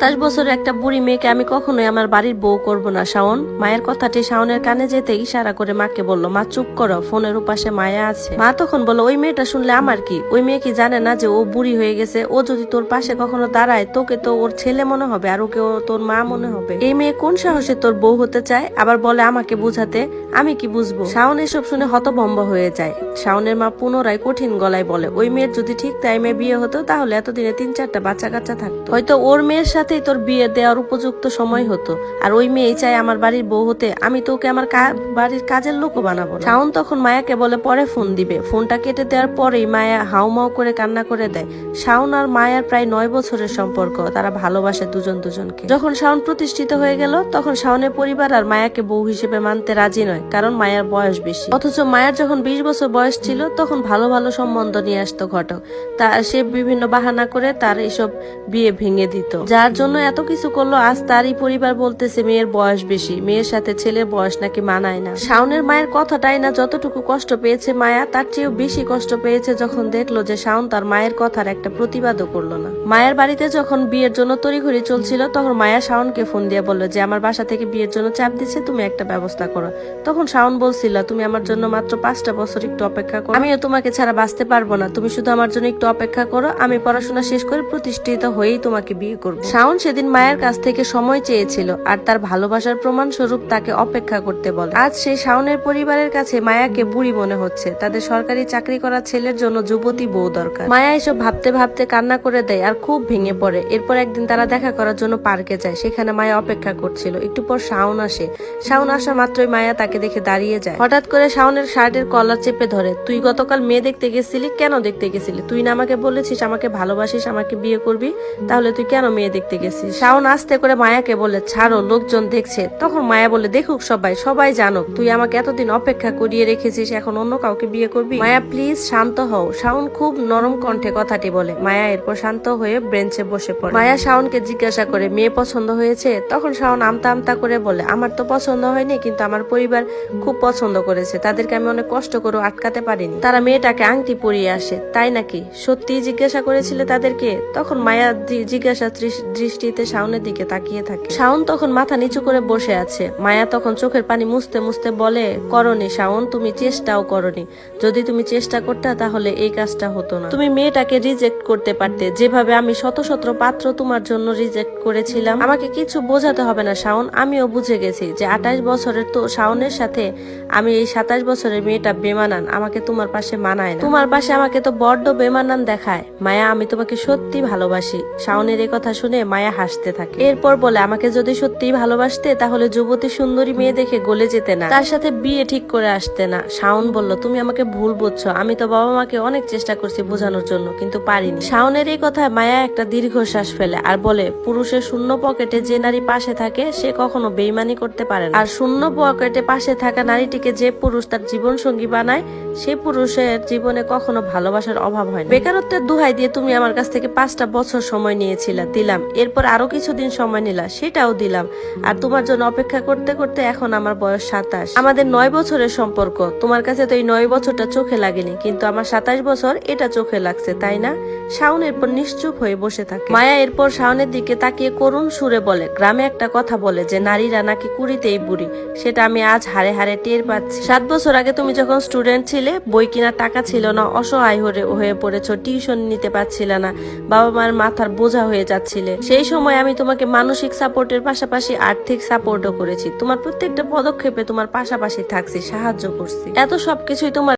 27 বছরের একটা বুড়ি মেয়েকে আমি কখনোই আমার বাড়ির বউ করব না শাওন। মায়ের কথাটি শাওনের কানে যেতে ইশারা করে মাকে বলল, মা চুপ করো, ফোনের উপাশে মায়া আছে। মা তখন বলল, ওই মেয়েটা শুনলে আমার কি? ওই মেয়ে কি জানে না যে ও বুড়ি হয়ে গেছে? ও যদি তোর পাশে কখনো দাঁড়ায় তোকে তো ওর ছেলে মনে হবে আর ওকে তোর মা মনে হবে। এই মেয়ে কোন সাহসে তোর বউ হতে চায়? আবার বলে আমাকে বুঝাতে। আমি কি বুঝবো? শাওন এসব শুনে হতভম্ব হয়ে যায়। শাওনের মা পুনরায় কঠিন গলায় বলে, ওই মেয়ের যদি ঠিক টাইমে বিয়ে হতো তাহলে এতদিনে 3-4টা বাচ্চা কাচ্চা থাকতো। হয়তো ওর মেয়ের সাথেই তোর বিয়ে দেওয়ার উপযুক্ত সময় হতো। আর ওই মেয়ে চাই আমার বাড়ির বউ হতে, আমি তো ওকে আমার বাড়ির কাজের লোকও বানাবো না। শাওন তখন মায়াকে বলে পরে ফোন দিবে। ফোনটা কেটে দেওয়ার পরেই মায়া হাউমাউ করে কান্না করে দেয়। শাওন আর মায়ার প্রায় 9 বছরের সম্পর্ক, তারা ভালোবাসে দুজন দুজনকে। যখন শাওন প্রতিষ্ঠিত হয়ে গেল তখন শাওনের পরিবার আর মায়াকে বউ হিসেবে মানতে রাজি নয়, কারণ মায়ার বয়স বেশি। অথচ মায়ার যখন 20 বছর বয়স ছিল তখন ভালো ভালো সম্বন্ধ নিয়ে আসতো ঘটক। তা সে বিভিন্ন বাহানা করে তার এসব বিয়ে ভেঙে দিত, যার জন্য এত কিছু করলো। আজ তারই পরিবার বলতেছে মেয়ের বয়স বেশি, মেয়ের সাথে ছেলের বয়স নাকি মানায় না। শাওনের মায়ের কথাটাই না যতটুকু কষ্ট পেয়েছে মায়া, তার চেয়েও বেশি কষ্ট পেয়েছে যখন দেখলো যে শাওন তার মায়ের কথার একটা প্রতিবাদও করলো না। মায়ের বাড়িতে যখন বিয়ের জন্য তড়িঘড়ি চলছিল তখন মায়া শাওনকে ফোন দিয়ে বললো যে আমার বাসা থেকে বিয়ের জন্য চাপ দিচ্ছে, তুমি একটা ব্যবস্থা করো। তখন শাওন বলছিল, তুমি আমার জন্য মাত্র 5টা বছর একটু অপেক্ষা করো, আমিও তোমাকে ছাড়া বাঁচতে পারবো না, তুমি শুধু আমার জন্য একটু অপেক্ষা করো, আমি পড়াশোনা শেষ করে প্রতিষ্ঠিত হয়েই তোমাকে বিয়ে করবো। শাওন সেদিন মায়ের কাছ থেকে সময় চেয়েছিল আর তার ভালোবাসার প্রমাণ স্বরূপ তাকে অপেক্ষা করতে বলে। আজ সেই শাওনের পরিবারের কাছে মায়াকে বুড়ি মনে হচ্ছে, তাদের সরকারি চাকরি করা ছেলের জন্য যুবতী বউ দরকার। মায়া এসব ভাবতে ভাবতে কান্না করে দেয় আর খুব ভেঙে পড়ে। এরপর একদিন তারা দেখা করার জন্য পার্কে যায়, সেখানে মায়া অপেক্ষা করছিল। একটু পর শাওন আসে। শাওন আসা মাত্রই মায়া তাকে দেখে দাঁড়িয়ে যায়। হঠাৎ করে শাওনের শার্টের কলার চেপে ধরে, তুই গতকাল মেয়ে দেখতে গেছিলি, কেন দেখতে গেছিলি? তুই না আমাকে বলেছিস আমাকে ভালোবাসিস, আমাকে বিয়ে করবি, তাহলে তুই কেন মেয়ে দেখতে গেছিস? শাওন আস্তে করে মায়াকে বলে, ছাড়ো, লোকজন দেখছে। তখন মায়া বলে, দেখুক সবাই জানুক, তুই আমাকে এতদিন অপেক্ষা করিয়ে রেখেছিস, এখন অন্য কাউকে বিয়ে করবি? মায়া প্লিজ শান্ত হও। শাওন খুব নরম কণ্ঠে কথাটি বলে। মায়া এরপর শান্ত হয়ে বেঞ্চে বসে পড়ে। মায়া শাওনকে জিজ্ঞাসা করে, মেয়ে পছন্দ হয়েছে? তখন শাওন আমতা আমতা করে বলে, আমার তো পছন্দ হয়নি, কিন্তু আমার পরিবার খুব পছন্দ করেছে, তাদেরকে আমি অনেক কষ্ট করে আটকাতে পারিনি, তারা মেয়েটাকে আংটি পরিয়ে আসে। তাই নাকি? সত্যি জিজ্ঞাসা করেছিলে তাদেরকে? তখন মায়া জিজ্ঞাসা দৃষ্টিতে শাওনের দিকে তাকিয়ে থাকে। শাওন তখন মাথা নিচু করে বসে আছে। মায়া তখন চোখের পানি মুছতে মুছতে বলে, করনি শাওন, তুমি চেষ্টাও করনি। যদি তুমি চেষ্টা করতে তাহলে এই কাজটা হতো না। তুমি মেয়েটাকে রিজেক্ট করতে পারতে, যেভাবে আমি শত শত পাত্র তোমার জন্য রিজেক্ট করেছিলাম। আমাকে কিছু বোঝাতে হবে না শাওন, আমিও বুঝে গেছি যে 28 বছরের তো শাওনের সাথে আমি এই 27 বছরের মেয়েটা বেমানান, আমাকে তোমার পাশে মানায় না। তোমার পাশে আমাকে তো বড্ড বেমানান দেখায়। মায়া, আমি তোমাকে সত্যি ভালোবাসি। শাওনের এই কথা শুনে মায়া হাসতে থাকে। এরপর বলে, আমাকে যদি সত্যিই ভালোবাসতে তাহলে যুবতী সুন্দরী মেয়ে দেখে গলে যেতে না, তার সাথে বিয়ে ঠিক করে আসতে না। শাওন বলল, তুমি আমাকে ভুল বুঝছো, আমি তো বাবা মাকে অনেক চেষ্টা করছি বোঝানোর জন্য, কিন্তু পারিনি। শাওনের এই কথায় মায়া একটা দীর্ঘশ্বাস ফেলে আর বলে, পুরুষের শূন্য পকেটে যে নারী পাশে থাকে সে কখনো বেইমানি করতে পারে না, আর শূন্য পকেটে পাশে থাকা নারীটিকে যে পুরুষ তার জীবন সঙ্গী বানায় সে পুরুষের জীবনে কখনো ভালোবাসার অভাব হয় না। বেকারত্বের দুহাই দিয়ে তুমি আমার কাছ থেকে 5টা বছর সময় নিয়েছিলা, দিলাম। এরপর আরো কিছুদিন সময় নিলা, সেটাও দিলাম। আর তোমার জন্য অপেক্ষা করতে করতে এখন আমার বয়স 27। আমাদের 9 বছরের সম্পর্ক। তোমার কাছে তো এই 9 বছরটা চোখে লাগেনি, কিন্তু আমার 27 বছর এটা চোখে লাগছে, তাই না? শাওন এরপর নিশ্চুপ হয়ে বসে থাকে। মায়া এরপর শাওনের দিকে তাকিয়ে করুণ সুরে বলে, গ্রামে একটা কথা বলে যে নারীরা নাকি কুড়িতেই বুড়ি, সেটা আমি আজ হারে হারে টের পাচ্ছি। 7 বছর আগে তুমি যখন স্টুডেন্ট ছিলে, বই কেনার টাকা ছিল না, অসহায় হয়ে পড়েছো, টিউশন নিতে পারছিলে না, বাবা মার মাথার বোঝা হয়ে যাচ্ছিলে। সেই সময় আমি তোমাকে মানসিক সাপোর্টের পাশাপাশি আর্থিক সাপোর্টও করেছি। তোমার প্রত্যেকটা পদক্ষেপে তোমার পাশাপাশি থাকছি, সাহায্য করছি। এত সবকিছুই তোমার